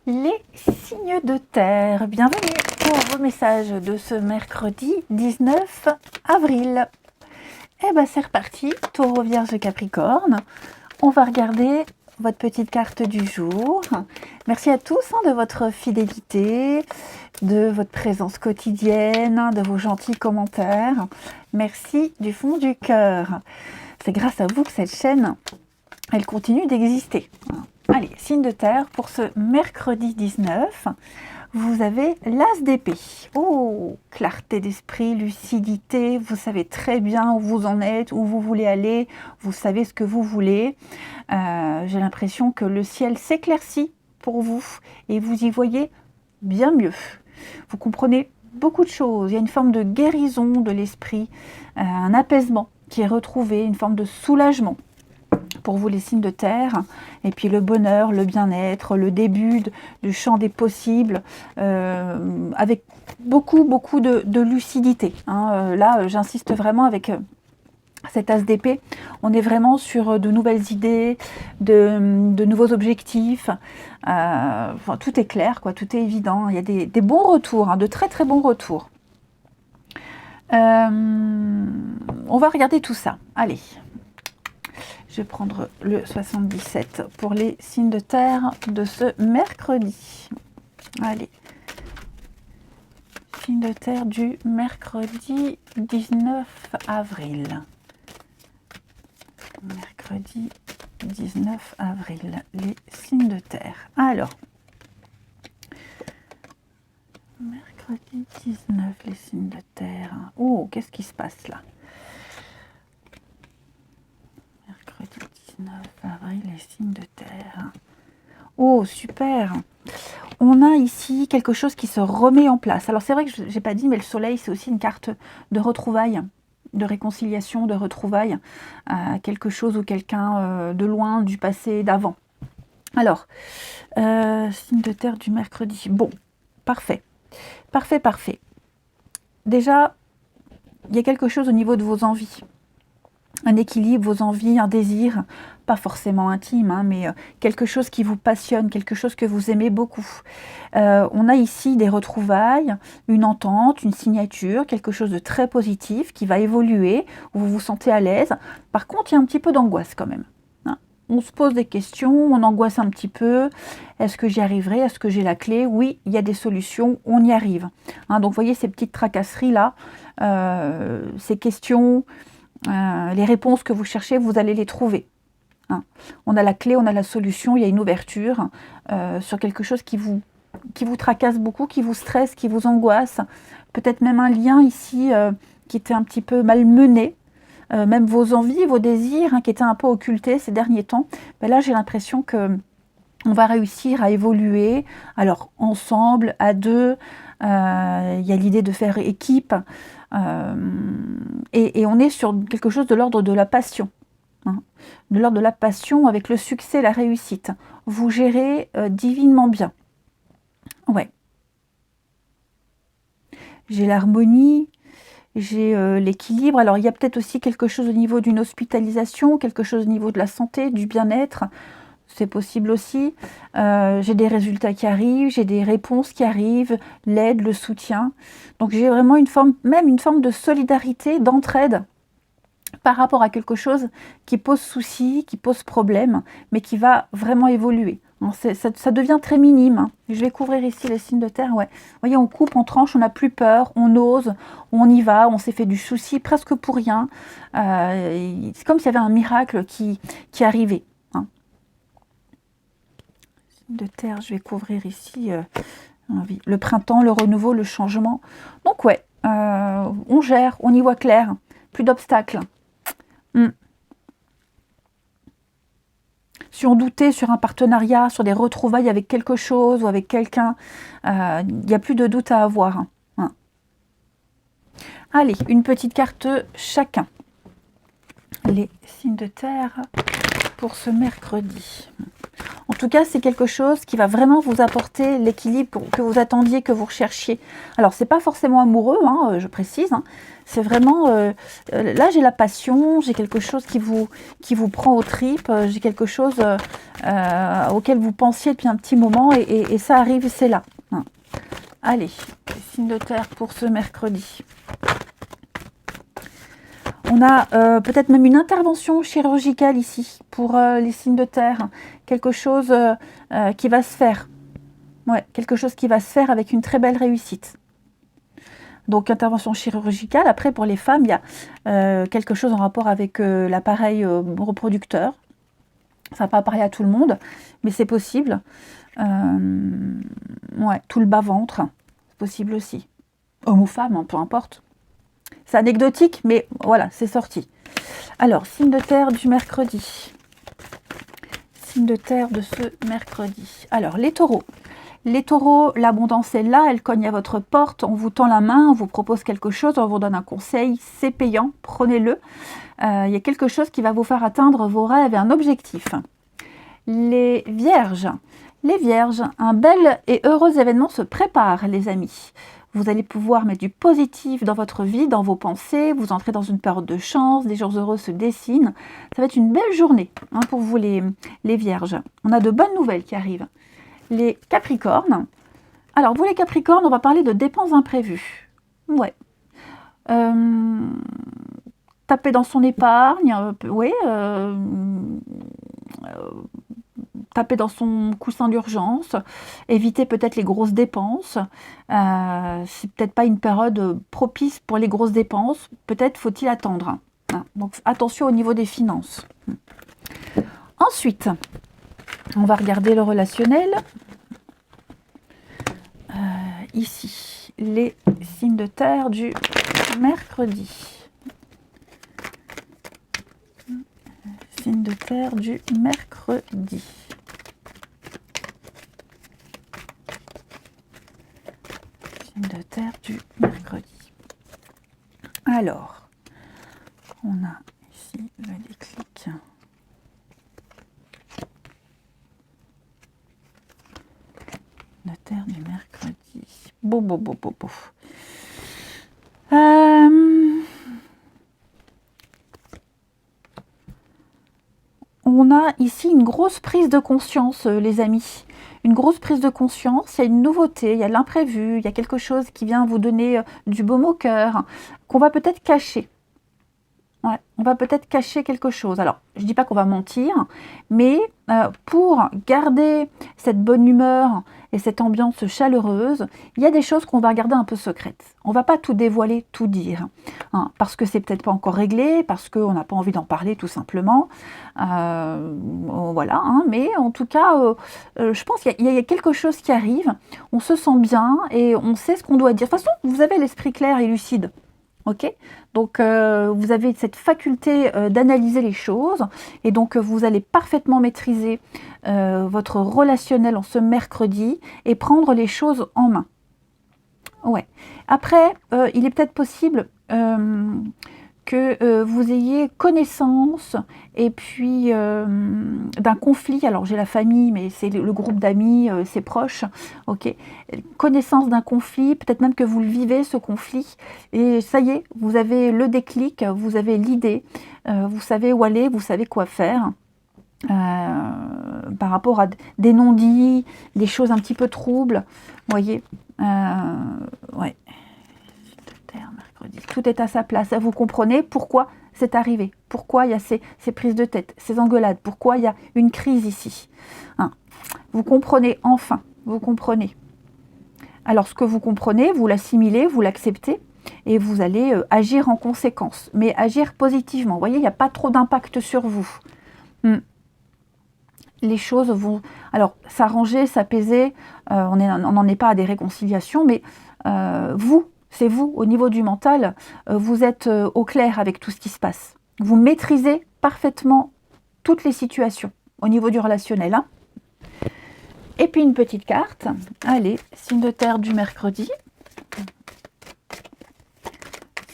Les signes de terre, bienvenue pour vos messages de ce mercredi 19 avril. Et ben c'est reparti, Taureau, Vierge, Capricorne. On va regarder votre petite carte du jour. Merci à tous de votre fidélité, de votre présence quotidienne, de vos gentils commentaires. Merci du fond du cœur. C'est grâce à vous que cette chaîne, elle continue d'exister. Allez, signe de terre, pour ce mercredi 19, vous avez l'as d'épée. Oh, clarté d'esprit, lucidité, vous savez très bien où vous en êtes, où vous voulez aller, vous savez ce que vous voulez. J'ai l'impression que le ciel s'éclaircit pour vous et vous y voyez bien mieux. Vous comprenez beaucoup de choses, il y a une forme de guérison de l'esprit, un apaisement qui est retrouvé, une forme de soulagement. Pour vous les signes de terre, et puis le bonheur, le bien-être, le début du champ des possibles, avec beaucoup de lucidité. Là, j'insiste vraiment avec cet as d'épée, on est vraiment sur de nouvelles idées, de nouveaux objectifs, enfin, tout est clair, quoi, tout est évident, il y a des bons retours, de très très bons retours. On va regarder tout ça, allez. Je vais prendre le 77 pour les signes de terre de ce mercredi. Allez. Signes de terre du mercredi 19 avril. Mercredi 19 avril. Les signes de terre. Alors. Mercredi 19, les signes de terre. Oh, qu'est-ce qui se passe là ? Mercredi 19 avril, les signes de terre. Oh, super! On a ici quelque chose qui se remet en place. Alors c'est vrai que je n'ai pas dit, mais le soleil, c'est aussi une carte de retrouvailles, de réconciliation, de retrouvailles. Quelque chose ou quelqu'un de loin, du passé, d'avant. Alors, signe de terre du mercredi. Bon, parfait. Parfait, parfait. Déjà, il y a quelque chose au niveau de vos envies. Un équilibre, vos envies, un désir, pas forcément intime, mais quelque chose qui vous passionne, quelque chose que vous aimez beaucoup. On a ici des retrouvailles, une entente, une signature, quelque chose de très positif qui va évoluer, où vous vous sentez à l'aise. Par contre, il y a un petit peu d'angoisse quand même. On se pose des questions, on angoisse un petit peu. Est-ce que j'y arriverai? Est-ce que j'ai la clé? Oui, il y a des solutions, on y arrive. Donc, vous voyez ces petites tracasseries-là, ces questions... les réponses que vous cherchez, vous allez les trouver. On a la clé, on a la solution, il y a une ouverture sur quelque chose qui vous tracasse beaucoup, qui vous stresse, qui vous angoisse. Peut-être même un lien ici qui était un petit peu mal mené. Même vos envies, vos désirs qui étaient un peu occultés ces derniers temps. Ben là, j'ai l'impression que on va réussir à évoluer. Alors, ensemble, à deux, il y a l'idée de faire équipe. Et on est sur quelque chose de l'ordre de la passion. De l'ordre de la passion avec le succès, la réussite. Vous gérez divinement bien. Ouais. J'ai l'harmonie, j'ai l'équilibre. Alors, il y a peut-être aussi quelque chose au niveau d'une hospitalisation, quelque chose au niveau de la santé, du bien-être. C'est possible aussi. J'ai des résultats qui arrivent, j'ai des réponses qui arrivent, l'aide, le soutien. Donc j'ai vraiment même une forme de solidarité, d'entraide par rapport à quelque chose qui pose souci, qui pose problème, mais qui va vraiment évoluer. Ça devient très minime. Je vais couvrir ici les signes de terre. Ouais. Vous voyez, on coupe, on tranche, on n'a plus peur, on ose, on y va, on s'est fait du souci presque pour rien. C'est comme s'il y avait un miracle qui arrivait. De terre, je vais couvrir ici le printemps, le renouveau, le changement. Donc ouais, on gère, on y voit clair, plus d'obstacles. Si on doutait sur un partenariat, sur des retrouvailles avec quelque chose ou avec quelqu'un, il n'y a plus de doute à avoir. Allez, une petite carte chacun. Les signes de terre pour ce mercredi. En tout cas, c'est quelque chose qui va vraiment vous apporter l'équilibre que vous attendiez, que vous recherchiez. Alors, c'est pas forcément amoureux, hein, je précise. Hein. C'est vraiment... là, j'ai la passion, j'ai quelque chose qui vous prend aux tripes, j'ai quelque chose auquel vous pensiez depuis un petit moment et ça arrive, c'est là. Hein. Allez, signe de terre pour ce mercredi. On a peut-être même une intervention chirurgicale ici pour les signes de terre. Quelque chose qui va se faire. Ouais, quelque chose qui va se faire avec une très belle réussite. Donc, intervention chirurgicale. Après, pour les femmes, il y a quelque chose en rapport avec l'appareil reproducteur. Ça va pas parler à tout le monde, mais c'est possible. Ouais, tout le bas-ventre, c'est possible aussi. Homme ou femme, hein, peu importe. C'est anecdotique, mais voilà, c'est sorti. Alors, signe de terre du mercredi. Signe de terre de ce mercredi. Alors, les taureaux. Les taureaux, l'abondance est là, elle cogne à votre porte, on vous tend la main, on vous propose quelque chose, on vous donne un conseil, c'est payant, prenez-le. Il y a quelque chose qui va vous faire atteindre vos rêves et un objectif. Les vierges. Les vierges, un bel et heureux événement se prépare, les amis. Vous allez pouvoir mettre du positif dans votre vie, dans vos pensées, vous entrez dans une période de chance, des jours heureux se dessinent. Ça va être une belle journée hein, pour vous les vierges. On a de bonnes nouvelles qui arrivent. Les capricornes. Alors, vous les capricornes, on va parler de dépenses imprévues. Ouais. Taper dans son épargne, oui. Taper dans son coussin d'urgence, éviter peut-être les grosses dépenses. C'est peut-être pas une période propice pour les grosses dépenses. Peut-être faut-il attendre. Hein. Donc, attention au niveau des finances. Ensuite, on va regarder le relationnel. Ici, les signes de terre du mercredi. Signes de terre du mercredi. Signes de terre du mercredi. Alors, on a ici le déclic. De terre du mercredi. Bon. On a ici une grosse prise de conscience, les amis. Une grosse prise de conscience, il y a une nouveauté, il y a l'imprévu, il y a quelque chose qui vient vous donner du baume au cœur, qu'on va peut-être cacher. Ouais, on va peut-être cacher quelque chose. Alors, je ne dis pas qu'on va mentir, mais pour garder cette bonne humeur et cette ambiance chaleureuse, il y a des choses qu'on va garder un peu secrètes. On ne va pas tout dévoiler, tout dire, hein, parce que c'est peut-être pas encore réglé, parce qu'on n'a pas envie d'en parler tout simplement. Voilà, hein, mais en tout cas, je pense qu'il y a quelque chose qui arrive, on se sent bien et on sait ce qu'on doit dire. De toute façon, vous avez l'esprit clair et lucide. Ok, donc vous avez cette faculté d'analyser les choses et donc vous allez parfaitement maîtriser votre relationnel en ce mercredi et prendre les choses en main. Ouais. Après, il est peut-être possible que vous ayez connaissance et puis d'un conflit. Alors j'ai la famille, mais c'est le groupe d'amis, c'est proche. Ok, connaissance d'un conflit, peut-être même que vous le vivez ce conflit. Et ça y est, vous avez le déclic, vous avez l'idée, vous savez où aller, vous savez quoi faire. Par rapport à des non-dits, des choses un petit peu troubles, vous voyez. Ouais. Mercredi. Tout est à sa place. Vous comprenez pourquoi c'est arrivé, pourquoi il y a ces prises de tête, ces engueulades, pourquoi il y a une crise ici. Hein. Vous comprenez enfin, vous comprenez. Alors ce que vous comprenez, vous l'assimilez, vous l'acceptez et vous allez agir en conséquence, mais agir positivement. Vous voyez, il n'y a pas trop d'impact sur vous. Les choses vont alors s'arranger, s'apaiser. On n'en est pas à des réconciliations, mais c'est vous, au niveau du mental, vous êtes au clair avec tout ce qui se passe. Vous maîtrisez parfaitement toutes les situations au niveau du relationnel. Hein. Et puis une petite carte. Allez, signe de terre du mercredi.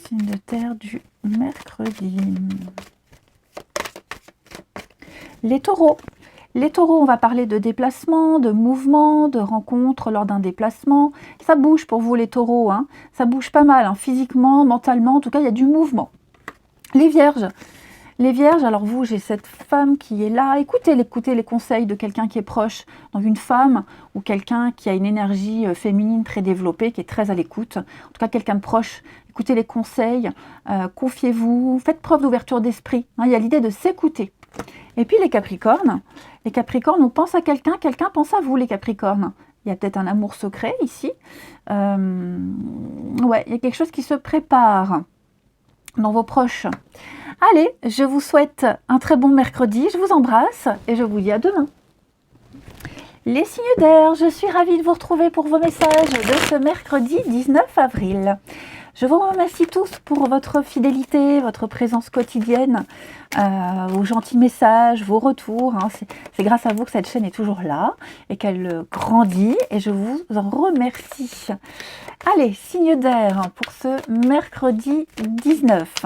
Signe de terre du mercredi. Les taureaux. Les taureaux, on va parler de déplacement, de mouvement, de rencontre lors d'un déplacement. Ça bouge pour vous les taureaux, hein. Ça bouge pas mal, hein, physiquement, mentalement, en tout cas il y a du mouvement. Les vierges, alors vous, j'ai cette femme qui est là. Écoutez les conseils de quelqu'un qui est proche, donc une femme ou quelqu'un qui a une énergie féminine très développée, qui est très à l'écoute. En tout cas, quelqu'un de proche. Écoutez les conseils, confiez-vous, faites preuve d'ouverture d'esprit. Hein, il y a l'idée de s'écouter. Et puis les Capricornes, on pense à quelqu'un, quelqu'un pense à vous les Capricornes. Il y a peut-être un amour secret ici. Ouais, il y a quelque chose qui se prépare dans vos proches. Allez, je vous souhaite un très bon mercredi, je vous embrasse et je vous dis à demain. Les signes d'air, je suis ravie de vous retrouver pour vos messages de ce mercredi 19 avril. Je vous remercie tous pour votre fidélité, votre présence quotidienne, vos gentils messages, vos retours. Hein. C'est grâce à vous que cette chaîne est toujours là et qu'elle grandit et je vous en remercie. Allez, signe d'air pour ce mercredi 19.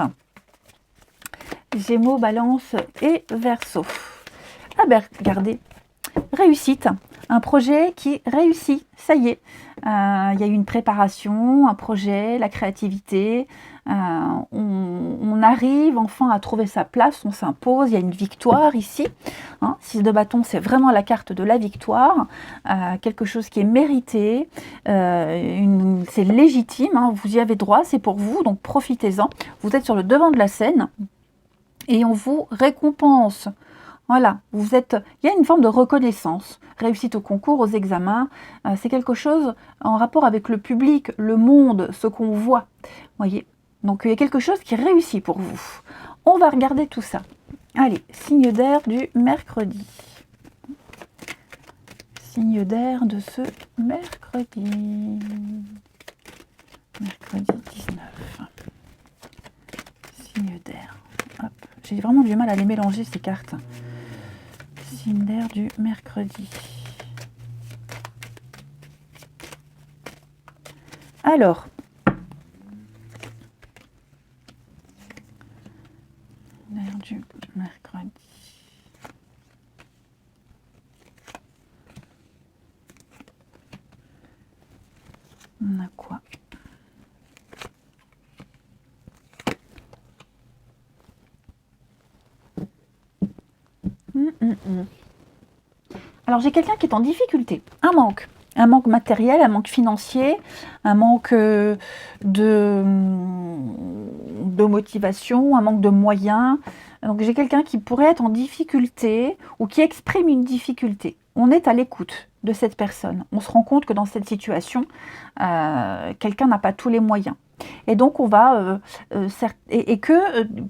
Gémeaux, Balance et Verseau. Ah ben, regardez, réussite, un projet qui réussit, ça y est. Il y a eu une préparation, un projet, la créativité. On arrive enfin à trouver sa place, on s'impose, il y a une victoire ici. Hein, 6 de bâton, c'est vraiment la carte de la victoire. Quelque chose qui est mérité, c'est légitime, hein, vous y avez droit, c'est pour vous, donc profitez-en. Vous êtes sur le devant de la scène. Et on vous récompense. Voilà, il y a une forme de reconnaissance, réussite au concours, aux examens, c'est quelque chose en rapport avec le public, le monde, ce qu'on voit. Voyez, donc il y a quelque chose qui réussit pour vous. On va regarder tout ça. Allez, signe d'air du mercredi. Signe d'air de ce mercredi. Mercredi 19. Signe d'air. Hop. J'ai vraiment du mal à les mélanger ces cartes. Signe d'air du mercredi. Alors, d'air du mercredi. On a quoi? Alors j'ai quelqu'un qui est en difficulté, un manque matériel, un manque financier, un manque de motivation, un manque de moyens. Donc j'ai quelqu'un qui pourrait être en difficulté ou qui exprime une difficulté. On est à l'écoute de cette personne. On se rend compte que dans cette situation, quelqu'un n'a pas tous les moyens. Et donc on va,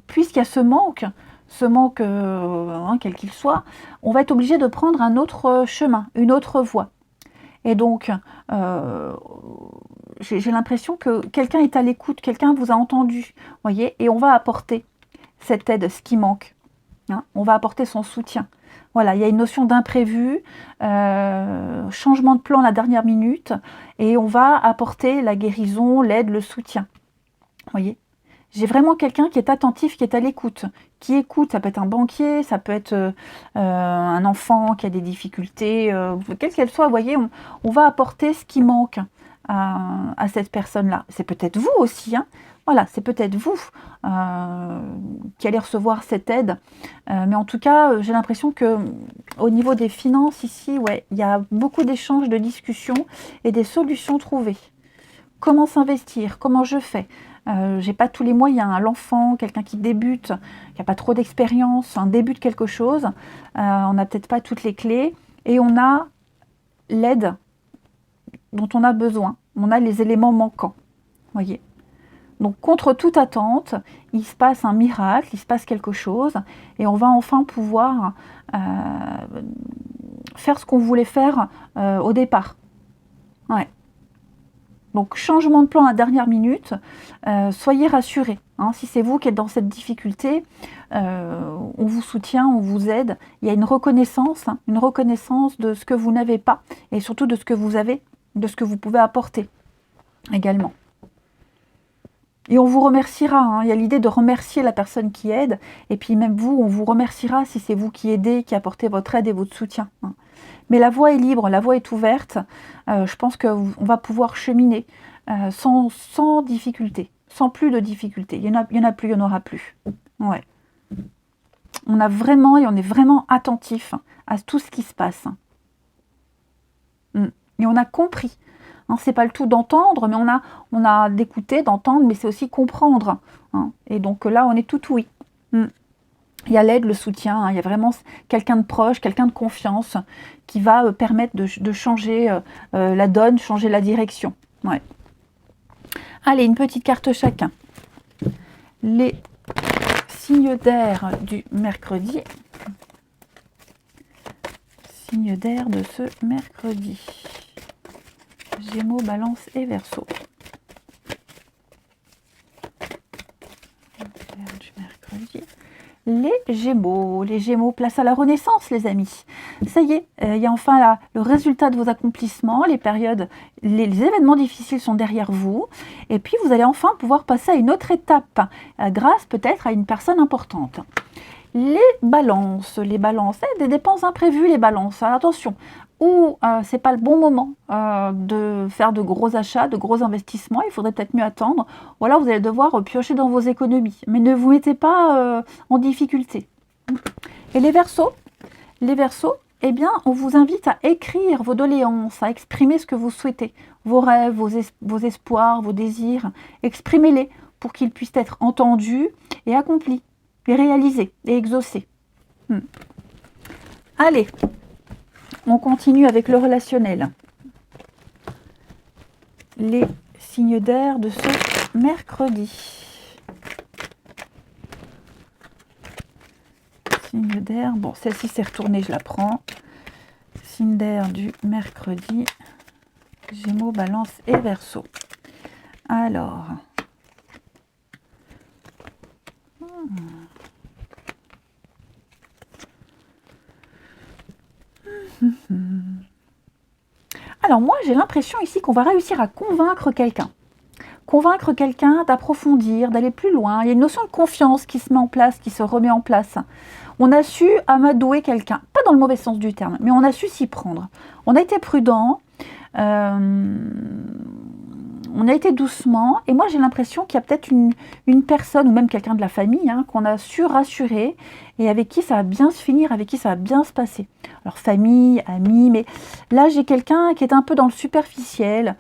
puisqu'il y a ce manque, quel qu'il soit, on va être obligé de prendre un autre chemin, une autre voie. Et donc, j'ai l'impression que quelqu'un est à l'écoute, quelqu'un vous a entendu, voyez, et on va apporter cette aide, ce qui manque. Hein, on va apporter son soutien. Voilà, il y a une notion d'imprévu, changement de plan à la dernière minute, et on va apporter la guérison, l'aide, le soutien. Voyez ? J'ai vraiment quelqu'un qui est attentif, qui est à l'écoute, qui écoute. Ça peut être un banquier, ça peut être un enfant qui a des difficultés, quelles qu'elles soient. Vous voyez, on va apporter ce qui manque à cette personne-là. C'est peut-être vous aussi, hein. Voilà, c'est peut-être vous qui allez recevoir cette aide. Mais en tout cas, j'ai l'impression que au niveau des finances ici, ouais, il y a beaucoup d'échanges, de discussions et des solutions trouvées. Comment s'investir? Comment je fais? J'ai pas tous les moyens. L'enfant, quelqu'un qui débute, qui n'a pas trop d'expérience, un début de quelque chose, on n'a peut-être pas toutes les clés et on a l'aide dont on a besoin. On a les éléments manquants. Voyez. Donc contre toute attente, il se passe un miracle, il se passe quelque chose et on va enfin pouvoir faire ce qu'on voulait faire au départ. Ouais. Donc changement de plan à la dernière minute, soyez rassurés. Hein, si c'est vous qui êtes dans cette difficulté, on vous soutient, on vous aide. Il y a une reconnaissance de ce que vous n'avez pas et surtout de ce que vous avez, de ce que vous pouvez apporter également. Et on vous remerciera, hein. Il y a l'idée de remercier la personne qui aide. Et puis même vous, on vous remerciera si c'est vous qui aidez, qui apportez votre aide et votre soutien, hein. Mais la voie est libre, la voie est ouverte. Je pense qu'on va pouvoir cheminer sans difficulté, sans plus de difficulté. Il y en a plus, il n'y en aura plus. Ouais. On a vraiment, et on est vraiment attentif à tout ce qui se passe. Et on a compris. Hein, c'est pas le tout d'entendre, mais on a d'écouter, d'entendre, mais c'est aussi comprendre. Hein. Et donc là, on est tout oui. Il y a l'aide, le soutien, hein, il y a vraiment quelqu'un de proche, quelqu'un de confiance qui va permettre de changer la donne, changer la direction. Ouais. Allez, une petite carte chacun. Les signes d'air du mercredi. Signes d'air de ce mercredi. Gémeaux, Balance et Verseau. D'air du mercredi. Les Gémeaux, place à la renaissance, les amis. Ça y est, il y a enfin là le résultat de vos accomplissements, les événements difficiles sont derrière vous, et puis vous allez enfin pouvoir passer à une autre étape, grâce peut-être à une personne importante. Les balances, des dépenses imprévues, les balances, attention, ou c'est pas le bon moment de faire de gros achats, de gros investissements, il faudrait peut-être mieux attendre, ou alors vous allez devoir piocher dans vos économies, mais ne vous mettez pas en difficulté. Et les Verseaux, eh bien, on vous invite à écrire vos doléances, à exprimer ce que vous souhaitez, vos rêves, vos espoirs, vos désirs, exprimez-les pour qu'ils puissent être entendus et accomplis, et réalisés, et exaucés. Allez, on continue avec le relationnel. Les signes d'air de ce mercredi. Signe d'air, bon, celle-ci s'est retournée, je la prends. Signe d'air du mercredi. Gémeaux, Balance et Verseau. Alors. Alors moi, j'ai l'impression ici qu'on va réussir à convaincre quelqu'un. Convaincre quelqu'un d'approfondir, d'aller plus loin. Il y a une notion de confiance qui se met en place, qui se remet en place. On a su amadouer quelqu'un, pas dans le mauvais sens du terme, mais on a su s'y prendre. On a été prudent, on a été doucement, et moi j'ai l'impression qu'il y a peut-être une personne, ou même quelqu'un de la famille, hein, qu'on a su rassurer, et avec qui ça va bien se finir, avec qui ça va bien se passer. Alors famille, amis, mais là j'ai quelqu'un qui est un peu dans le superficiel,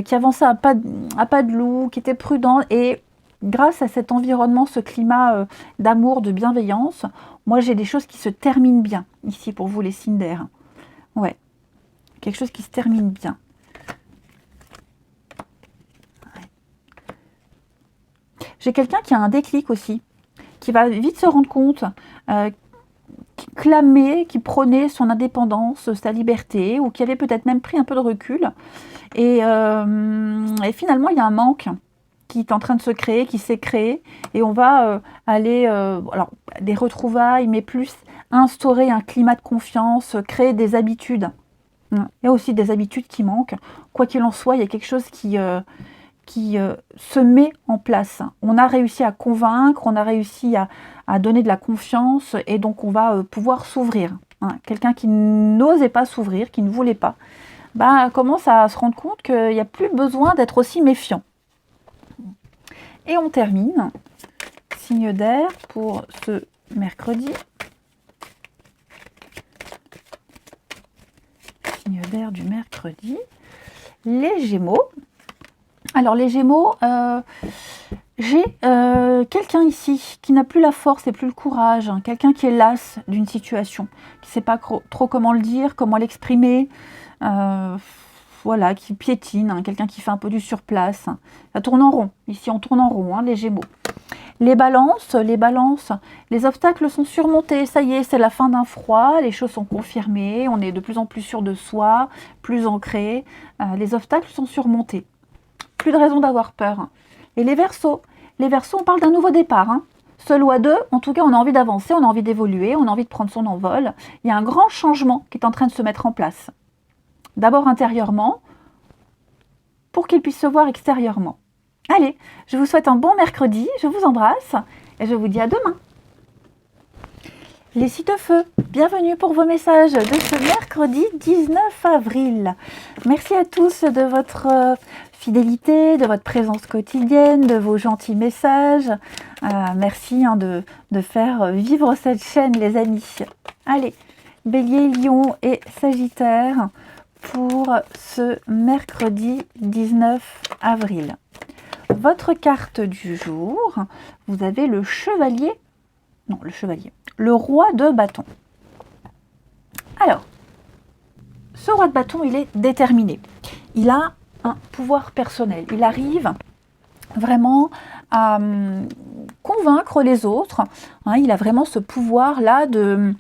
qui avançait à pas de loup, qui était prudent, et grâce à cet environnement, ce climat d'amour, de bienveillance, moi j'ai des choses qui se terminent bien, ici pour vous les signes d'air. Ouais, quelque chose qui se termine bien. J'ai quelqu'un qui a un déclic aussi, qui va vite se rendre compte, qui clamait, qui prônait son indépendance, sa liberté, ou qui avait peut-être même pris un peu de recul. Et finalement, il y a un manque qui est en train de se créer, qui s'est créé, et on va aller, alors des retrouvailles, mais plus instaurer un climat de confiance, créer des habitudes. Il y a aussi des habitudes qui manquent. Quoi qu'il en soit, il y a quelque chose qui se met en place. On a réussi à convaincre, on a réussi à donner de la confiance, et donc on va pouvoir s'ouvrir. Quelqu'un qui n'osait pas s'ouvrir, qui ne voulait pas, commence à se rendre compte qu'il n'y a plus besoin d'être aussi méfiant. Et on termine. Signe d'air pour ce mercredi. Signe d'air du mercredi. Les Gémeaux. Alors les Gémeaux, j'ai quelqu'un ici qui n'a plus la force et plus le courage, hein, quelqu'un qui est las d'une situation, qui ne sait pas trop comment le dire, comment l'exprimer, voilà, qui piétine, hein, quelqu'un qui fait un peu du surplace. Ça tourne en rond, ici on tourne en rond, hein, les Gémeaux. Les balances, les obstacles sont surmontés, ça y est, c'est la fin d'un froid, les choses sont confirmées, on est de plus en plus sûr de soi, plus ancré, les obstacles sont surmontés. Plus de raison d'avoir peur. Et les Verseaux, on parle d'un nouveau départ. Hein. Seul ou à deux, en tout cas, on a envie d'avancer, on a envie d'évoluer, on a envie de prendre son envol. Il y a un grand changement qui est en train de se mettre en place. D'abord intérieurement, pour qu'il puisse se voir extérieurement. Allez, je vous souhaite un bon mercredi, je vous embrasse et je vous dis à demain. Les sites de feu, bienvenue pour vos messages de ce mercredi 19 avril. Merci à tous de votre fidélité, de votre présence quotidienne, de vos gentils messages. Merci de faire vivre cette chaîne, les amis. Allez, Bélier, Lion et Sagittaire pour ce mercredi 19 avril. Votre carte du jour, vous avez le chevalier, non le chevalier, le roi de bâton. Alors, ce roi de bâton, il est déterminé. Il a un pouvoir personnel. Il arrive vraiment à convaincre les autres. Il a vraiment ce pouvoir-là de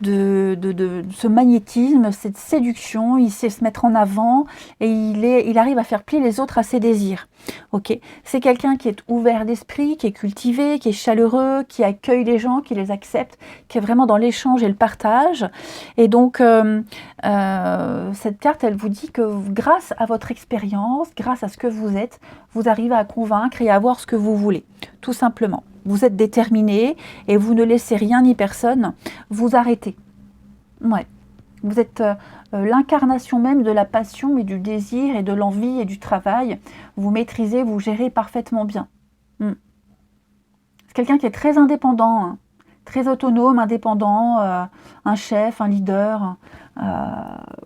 ce magnétisme, cette séduction, il sait se mettre en avant et il arrive à faire plier les autres à ses désirs. Ok, c'est quelqu'un qui est ouvert d'esprit, qui est cultivé, qui est chaleureux, qui accueille les gens, qui les accepte, qui est vraiment dans l'échange et le partage. Et donc, cette carte, elle vous dit que grâce à votre expérience, grâce à ce que vous êtes, vous arrivez à convaincre et à avoir ce que vous voulez, tout simplement. Vous êtes déterminé et vous ne laissez rien ni personne vous arrêter. Ouais. Vous êtes l'incarnation même de la passion et du désir et de l'envie et du travail. Vous maîtrisez, vous gérez parfaitement bien. C'est quelqu'un qui est très indépendant, hein, très autonome, indépendant, un chef, un leader,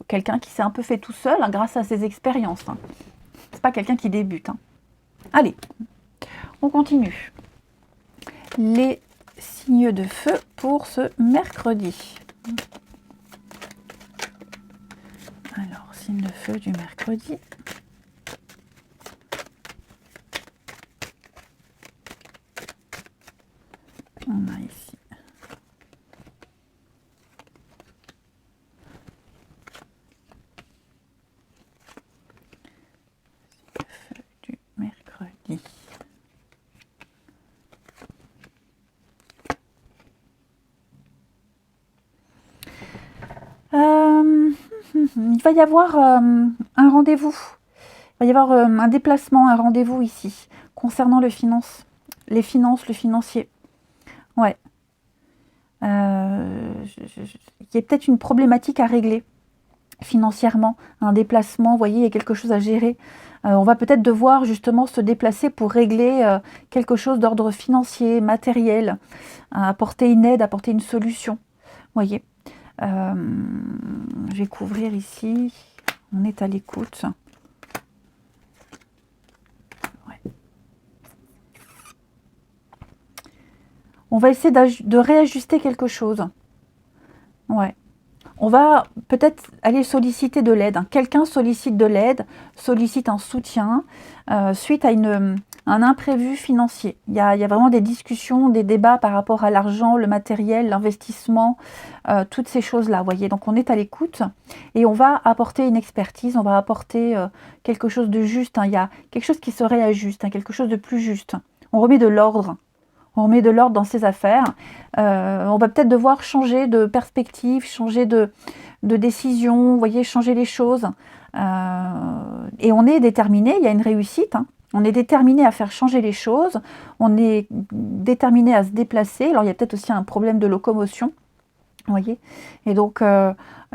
quelqu'un qui s'est un peu fait tout seul hein, grâce à ses expériences. Hein. C'est pas quelqu'un qui débute. Hein. Allez, on continue. Les signes de feu pour ce mercredi. Alors, signe de feu du mercredi. On a ici. Signe de feu du mercredi. Il va y avoir un rendez-vous. Il va y avoir un déplacement, un rendez-vous ici, concernant les finances, le financier. Ouais. Il y a peut-être une problématique à régler financièrement, un déplacement, vous voyez, il y a quelque chose à gérer. On va peut-être devoir justement se déplacer pour régler quelque chose d'ordre financier, matériel, apporter une aide, apporter une solution. Vous voyez. Je vais couvrir ici. On est à l'écoute. Ouais. On va essayer de réajuster quelque chose. Ouais. On va peut-être aller solliciter de l'aide. Hein. Quelqu'un sollicite de l'aide, sollicite un soutien suite à un imprévu financier. Il y a vraiment des discussions, des débats par rapport à l'argent, le matériel, l'investissement, toutes ces choses-là. Voyez, donc on est à l'écoute et on va apporter une expertise, on va apporter quelque chose de juste. Hein. Il y a quelque chose qui se réajuste, hein, quelque chose de plus juste. On remet de l'ordre. On remet de l'ordre dans ses affaires. On va peut-être devoir changer de perspective, changer de décision, vous voyez, changer les choses. Et on est déterminé, il y a une réussite. Hein. On est déterminé à faire changer les choses. On est déterminé à se déplacer. Alors, il y a peut-être aussi un problème de locomotion. Vous voyez. Et donc,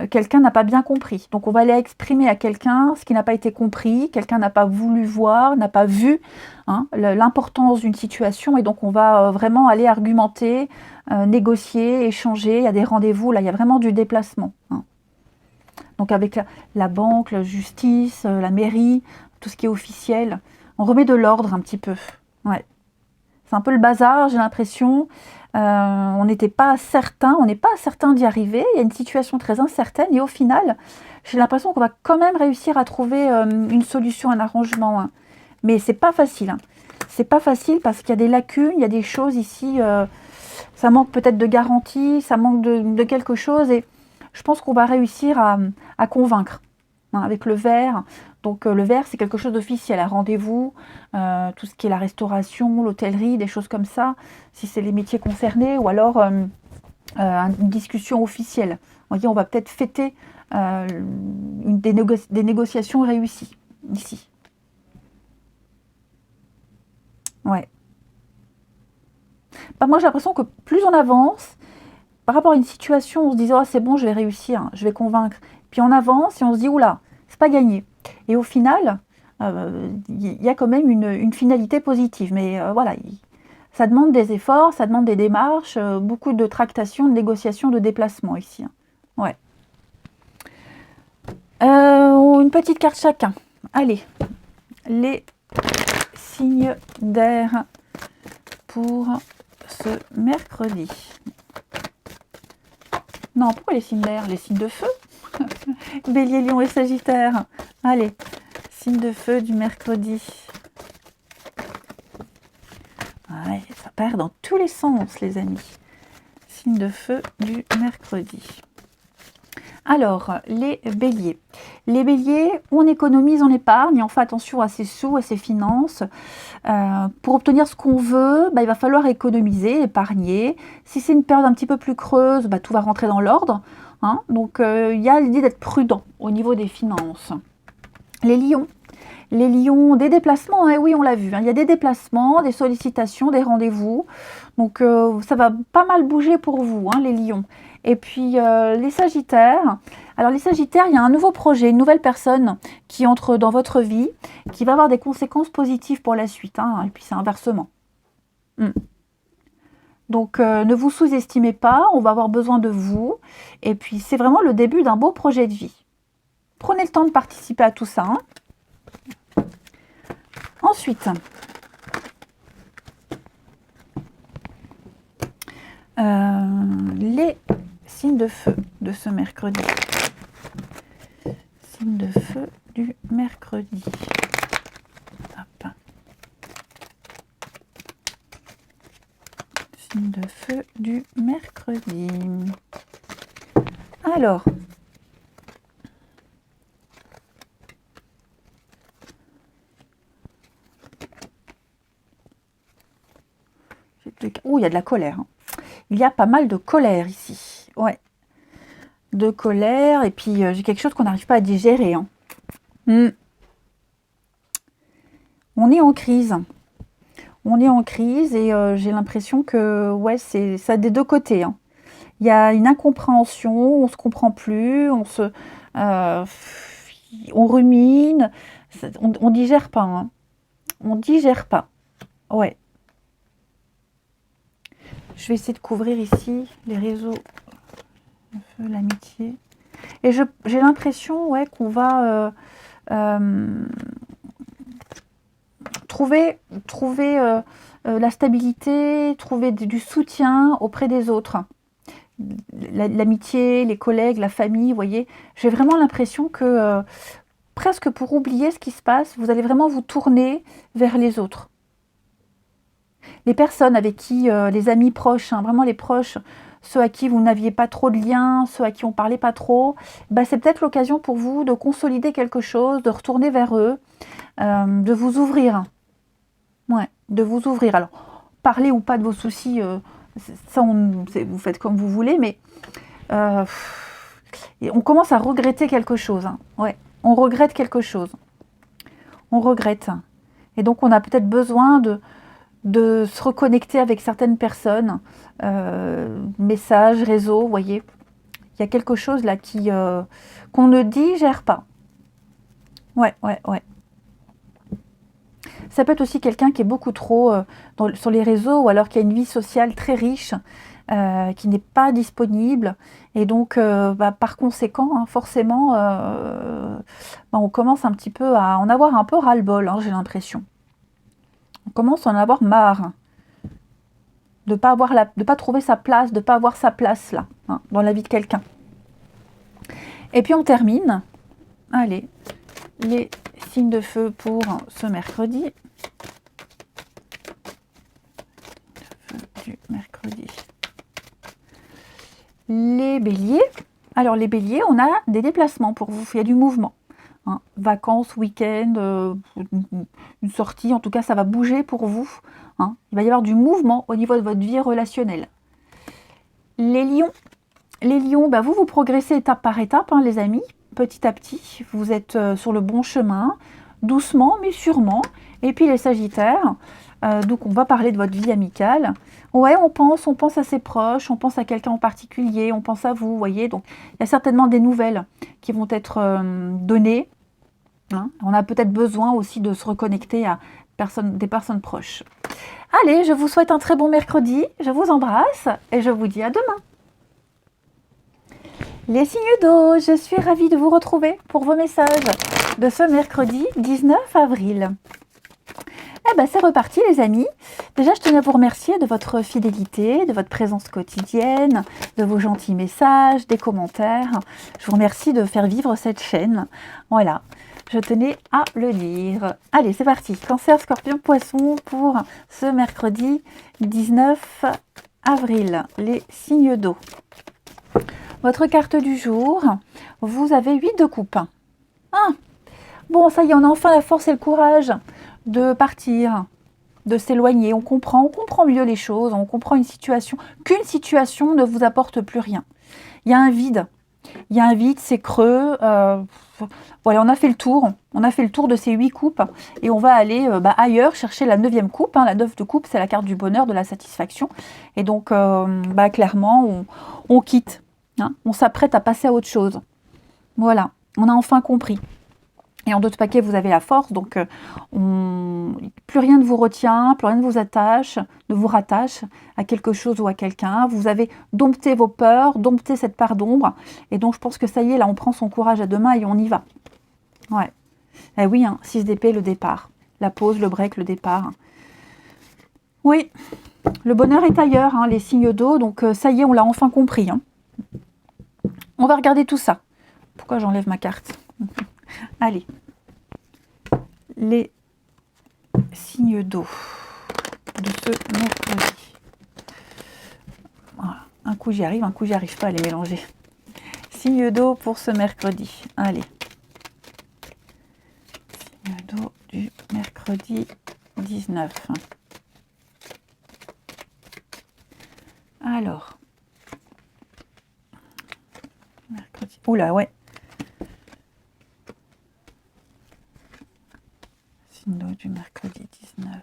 quelqu'un n'a pas bien compris. Donc, on va aller exprimer à quelqu'un ce qui n'a pas été compris. Quelqu'un n'a pas voulu voir, n'a pas vu hein, l'importance d'une situation. Et donc, on va vraiment aller argumenter, négocier, échanger. Il y a des rendez-vous. Là, il y a vraiment du déplacement. Hein. Donc, avec la banque, la justice, la mairie, tout ce qui est officiel. On remet de l'ordre un petit peu. Ouais. C'est un peu le bazar, j'ai l'impression. On n'est pas certain d'y arriver. Il y a une situation très incertaine et au final, j'ai l'impression qu'on va quand même réussir à trouver une solution, un arrangement. Hein. Mais c'est pas facile. Hein. C'est pas facile parce qu'il y a des lacunes, il y a des choses ici. Ça manque peut-être de garantie, ça manque de quelque chose et je pense qu'on va réussir à convaincre hein, avec le verre. Donc le verre, c'est quelque chose d'officiel, un rendez-vous, tout ce qui est la restauration, l'hôtellerie, des choses comme ça, si c'est les métiers concernés, ou alors une discussion officielle. Vous voyez, on va peut-être fêter des négociations réussies ici. Ouais. Bah, moi, j'ai l'impression que plus on avance, par rapport à une situation, on se disait: «Oh, c'est bon, je vais réussir, je vais convaincre». Puis on avance et on se dit: «Ouh là, c'est pas gagné». Et au final, il y a quand même une finalité positive. Mais voilà, ça demande des efforts, ça demande des démarches, beaucoup de tractations, de négociations, de déplacements ici, hein. Ouais. Une petite carte chacun. Allez, les signes d'air pour ce mercredi. Non, pourquoi les signes d'air? Les signes de feu. Bélier, Lion et Sagittaire. Allez, signe de feu du mercredi. Ouais, ça part dans tous les sens, les amis. Signe de feu du mercredi. Alors, les béliers. Les béliers, on économise en épargne, on fait attention à ses sous, à ses finances. Pour obtenir ce qu'on veut, il va falloir économiser, épargner. Si c'est une période un petit peu plus creuse, tout va rentrer dans l'ordre, hein. Donc, il y a l'idée d'être prudent au niveau des finances. Les lions. Les lions, des déplacements, hein, oui, on l'a vu, hein, il y a des déplacements, des sollicitations, des rendez-vous. Donc, ça va pas mal bouger pour vous, hein, les lions. Et puis, les sagittaires. Alors, les sagittaires, il y a un nouveau projet, une nouvelle personne qui entre dans votre vie, qui va avoir des conséquences positives pour la suite, hein, et puis c'est inversement. Donc, ne vous sous-estimez pas, on va avoir besoin de vous. Et puis, c'est vraiment le début d'un beau projet de vie. Prenez le temps de participer à tout ça, hein. Ensuite, les signes de feu de ce mercredi. Signe de feu du mercredi. Hop. Signe de feu du mercredi. Alors, oh, il y a de la colère, hein. Il y a pas mal de colère ici. Ouais. De colère, et puis j'ai quelque chose qu'on n'arrive pas à digérer, hein. On est en crise. On est en crise et j'ai l'impression que ouais, c'est ça des deux côtés, hein. Il y a une incompréhension, on se comprend plus, on rumine, on digère pas, hein. On digère pas. Ouais. Je vais essayer de couvrir ici les réseaux, l'amitié. Et j'ai l'impression, ouais, qu'on va trouver la stabilité, trouver du soutien auprès des autres. L'amitié, les collègues, la famille, vous voyez. J'ai vraiment l'impression que presque pour oublier ce qui se passe, vous allez vraiment vous tourner vers les autres. Les personnes avec qui, les amis proches, hein, vraiment les proches, ceux à qui vous n'aviez pas trop de liens, ceux à qui on ne parlait pas trop, c'est peut-être l'occasion pour vous de consolider quelque chose, de retourner vers eux, de vous ouvrir. Ouais, de vous ouvrir. Alors, parler ou pas de vos soucis, ça, vous faites comme vous voulez, mais on commence à regretter quelque chose, hein. Ouais, on regrette quelque chose. On regrette. Et donc, on a peut-être besoin de se reconnecter avec certaines personnes, messages, réseaux, vous voyez. Il y a quelque chose là qu'on ne digère pas. Ouais. Ça peut être aussi quelqu'un qui est beaucoup trop sur les réseaux, ou alors qui a une vie sociale très riche, qui n'est pas disponible. Et donc, par conséquent, hein, forcément, on commence un petit peu à en avoir un peu ras-le-bol, hein, j'ai l'impression. On commence à en avoir marre de ne pas trouver sa place, de ne pas avoir sa place là, hein, dans la vie de quelqu'un. Et puis on termine. Allez, les signes de feu pour ce mercredi. Du mercredi. Les béliers. Alors les béliers, on a des déplacements pour vous, il y a du mouvement. Hein, vacances, week-end, une sortie, en tout cas ça va bouger pour vous. Hein. Il va y avoir du mouvement au niveau de votre vie relationnelle. Les lions, vous progressez étape par étape, hein, les amis, petit à petit. Vous êtes sur le bon chemin, doucement mais sûrement. Et puis les sagittaires, Donc on va parler de votre vie amicale. Ouais, on pense à ses proches, on pense à quelqu'un en particulier, on pense à vous, vous voyez. Donc il y a certainement des nouvelles qui vont être données. Hein. On a peut-être besoin aussi de se reconnecter à des personnes proches. Allez, je vous souhaite un très bon mercredi, je vous embrasse et je vous dis à demain. Les signes d'eau, je suis ravie de vous retrouver pour vos messages de ce mercredi 19 avril. Eh ben c'est reparti les amis. Déjà je tenais à vous remercier de votre fidélité, de votre présence quotidienne, de vos gentils messages, des commentaires. Je vous remercie de faire vivre cette chaîne. Voilà, je tenais à le dire. Allez c'est parti, Cancer, Scorpion, Poisson pour ce mercredi 19 avril. Les signes d'eau. Votre carte du jour, vous avez 8 de coupe. Ah, bon ça y est, on a enfin la force et le courage de partir, de s'éloigner. On comprend mieux les choses, on comprend qu'une situation ne vous apporte plus rien. Il y a un vide, c'est creux. Voilà, on a fait le tour de ces 8 coupes et on va aller ailleurs chercher la 9e coupe. La 9 de coupe, c'est la carte du bonheur, de la satisfaction. Et donc, clairement, on quitte. Hein, on s'apprête à passer à autre chose. Voilà, on a enfin compris. Et en d'autres paquets, vous avez la force, donc plus rien ne vous retient, plus rien ne vous rattache à quelque chose ou à quelqu'un. Vous avez dompté vos peurs, dompté cette part d'ombre. Et donc, je pense que ça y est, là, on prend son courage à deux mains et on y va. Ouais. Eh oui, 6 d'épée, le départ. La pause, le break, le départ. Oui, le bonheur est ailleurs, les signes d'eau. Donc, ça y est, on l'a enfin compris. On va regarder tout ça. Pourquoi j'enlève ma carte? Allez. Les signes d'eau de ce mercredi. Voilà. Un coup j'y arrive, un coup j'y arrive pas à les mélanger. Signes d'eau pour ce mercredi. Allez. Signes d'eau du mercredi 19. Alors. Mercredi. Oula, ouais. Signe d'eau du mercredi 19.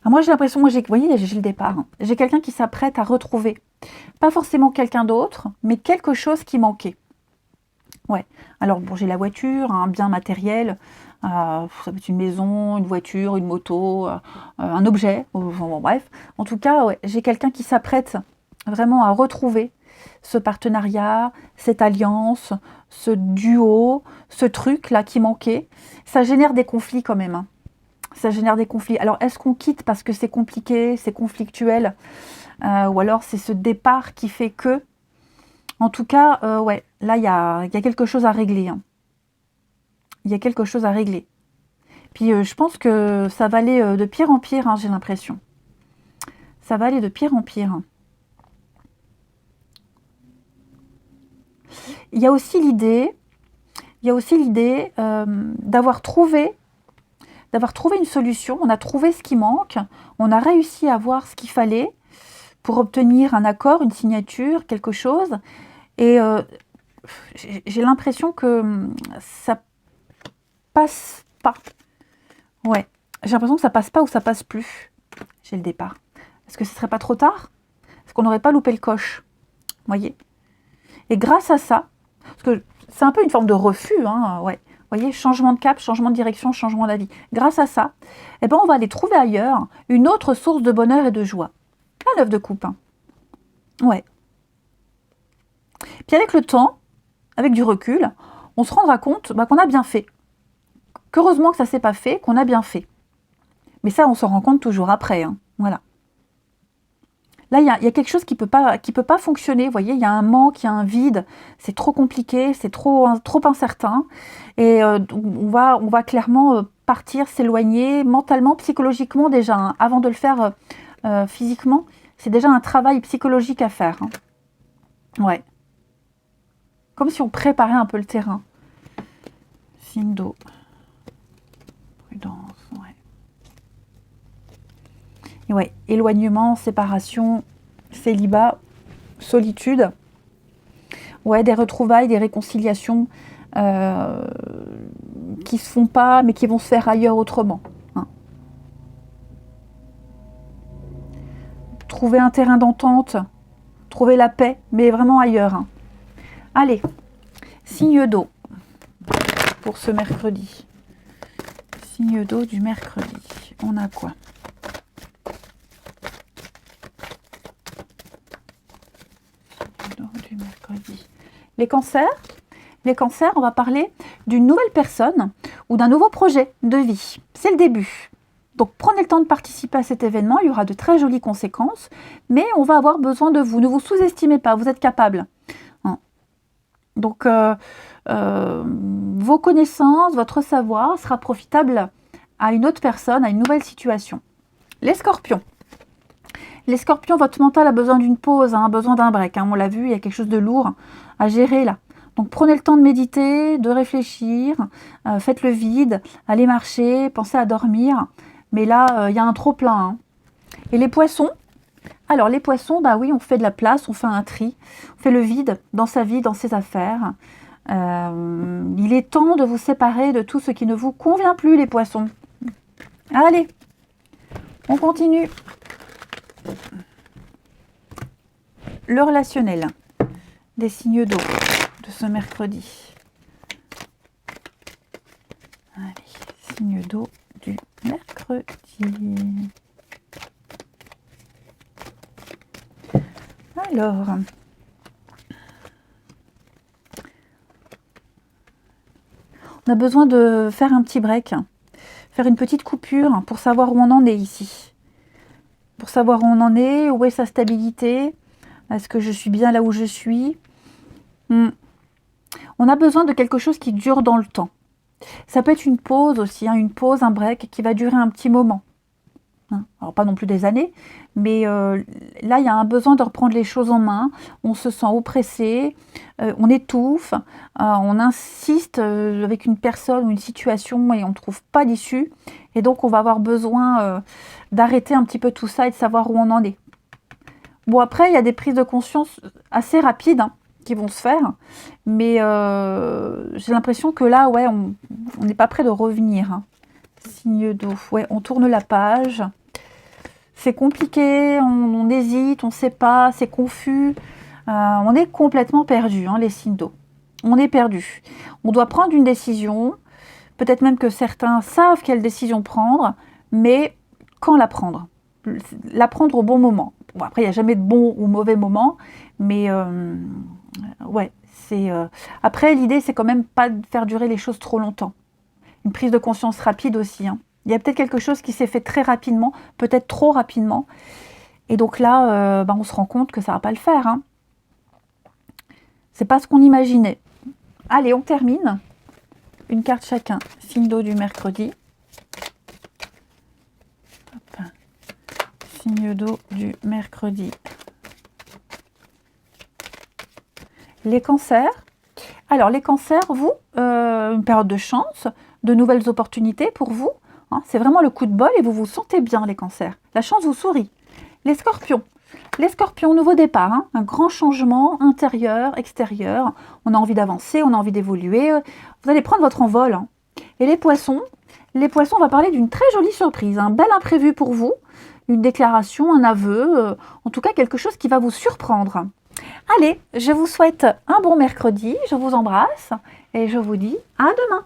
Moi j'ai l'impression, vous voyez, j'ai le départ. J'ai quelqu'un qui s'apprête à retrouver. Pas forcément quelqu'un d'autre, mais quelque chose qui manquait. Ouais. Alors bon, j'ai la voiture, un bien matériel. Ça peut être une maison, une voiture, une moto, un objet. Bon, bref. En tout cas, ouais, j'ai quelqu'un qui s'apprête vraiment à retrouver ce partenariat, cette alliance, ce duo, ce truc-là qui manquait. Ça génère des conflits quand même. Ça génère des conflits. Alors, est-ce qu'on quitte parce que c'est compliqué, c'est conflictuel, ou alors c'est ce départ qui fait que... En tout cas, ouais, là, il y a quelque chose à régler. Il y a quelque chose à régler. Puis, je pense que ça va aller de pire en pire, j'ai l'impression. Ça va aller de pire en pire. Il y a aussi l'idée d'avoir trouvé une solution. On a trouvé ce qui manque. On a réussi à voir ce qu'il fallait pour obtenir un accord, une signature, quelque chose. Et j'ai l'impression que ça passe pas. Ouais, j'ai l'impression que ça passe pas ou ça passe plus. J'ai le départ. Est-ce que ce serait pas trop tard? Est-ce qu'on n'aurait pas loupé le coche? Voyez. Et grâce à ça, parce que c'est un peu une forme de refus, ouais. Voyez, changement de cap, changement de direction, changement d'avis. Grâce à ça, on va aller trouver ailleurs une autre source de bonheur et de joie. La 9 de coupe. Ouais. Puis avec le temps, avec du recul, on se rendra compte qu'on a bien fait. Qu'heureusement que ça ne s'est pas fait, qu'on a bien fait. Mais ça, on se rend compte toujours après. Voilà. Là, il y a quelque chose qui peut pas fonctionner. Vous voyez, il y a un manque, il y a un vide. C'est trop compliqué, c'est trop incertain. Et on va clairement partir, s'éloigner mentalement, psychologiquement déjà. Avant de le faire physiquement, c'est déjà un travail psychologique à faire. Ouais. Comme si on préparait un peu le terrain. Signe d'eau. Prudence, ouais. Et ouais, éloignement, séparation, célibat, solitude. Ouais, des retrouvailles, des réconciliations qui se font pas, mais qui vont se faire ailleurs autrement. Hein. Trouver un terrain d'entente, trouver la paix, mais vraiment ailleurs. Hein. Allez, signe d'eau pour ce mercredi. Signe d'eau du mercredi. On a quoi? Signe d'eau du mercredi. Les cancers. Les cancers, on va parler d'une nouvelle personne ou d'un nouveau projet de vie. C'est le début. Donc prenez le temps de participer à cet événement. Il y aura de très jolies conséquences, mais on va avoir besoin de vous. Ne vous sous-estimez pas, vous êtes capable. Hein. Donc vos connaissances, votre savoir sera profitable à une autre personne, à une nouvelle situation. Les scorpions. Les scorpions, votre mental a besoin d'une pause, hein, besoin d'un break. Hein. On l'a vu, il y a quelque chose de lourd à gérer là. Donc prenez le temps de méditer, de réfléchir, faites le vide, allez marcher, pensez à dormir. Mais là, il y a un trop-plein. Hein. Et les poissons? Alors les poissons, bah oui, on fait de la place, on fait un tri, on fait le vide dans sa vie, dans ses affaires. Il est temps de vous séparer de tout ce qui ne vous convient plus, les poissons. Allez, on continue. Le relationnel des signes d'eau de ce mercredi. Allez, signe d'eau du mercredi. Alors, on a besoin de faire un petit break, faire une petite coupure pour savoir où on en est ici. Pour savoir où on en est, où est sa stabilité, est-ce que je suis bien là où je suis. On a besoin de quelque chose qui dure dans le temps. Ça peut être une pause aussi, hein, une pause, un break qui va durer un petit moment. Hein. Alors pas non plus des années, mais là il y a un besoin de reprendre les choses en main. On se sent oppressé, on étouffe, on insiste avec une personne ou une situation et on ne trouve pas d'issue. Et donc on va avoir besoin d'arrêter un petit peu tout ça et de savoir où on en est. Bon, après il y a des prises de conscience assez rapides, hein, qui vont se faire, mais j'ai l'impression que là, ouais, on n'est pas prêt de revenir. Hein. Signe d'eau, ouais, on tourne la page. C'est compliqué, on hésite, on ne sait pas, c'est confus. On est complètement perdu, hein, les signes d'eau. On est perdu. On doit prendre une décision. Peut-être même que certains savent quelle décision prendre, mais quand la prendre? La prendre au bon moment. Bon, après, il n'y a jamais de bon ou mauvais moment, mais ouais, c'est. Après, l'idée, c'est quand même pas de faire durer les choses trop longtemps. Une prise de conscience rapide aussi. Hein. Il y a peut-être quelque chose qui s'est fait très rapidement, peut-être trop rapidement. Et donc là, on se rend compte que ça ne va pas le faire. Hein. C'est pas ce qu'on imaginait. Allez, on termine. Une carte chacun. Signe d'eau du mercredi. Hop. Signe d'eau du mercredi. Les cancers. Alors, les cancers, vous, une période de chance, de nouvelles opportunités pour vous. Hein, c'est vraiment le coup de bol et vous vous sentez bien, les cancers. La chance vous sourit. Les scorpions. Les scorpions, nouveau départ, hein, un grand changement intérieur, extérieur. On a envie d'avancer, on a envie d'évoluer. Vous allez prendre votre envol. Hein. Et les poissons, on va parler d'une très jolie surprise, un bel imprévu pour vous. Une déclaration, un aveu, en tout cas quelque chose qui va vous surprendre. Allez, je vous souhaite un bon mercredi, je vous embrasse et je vous dis à demain.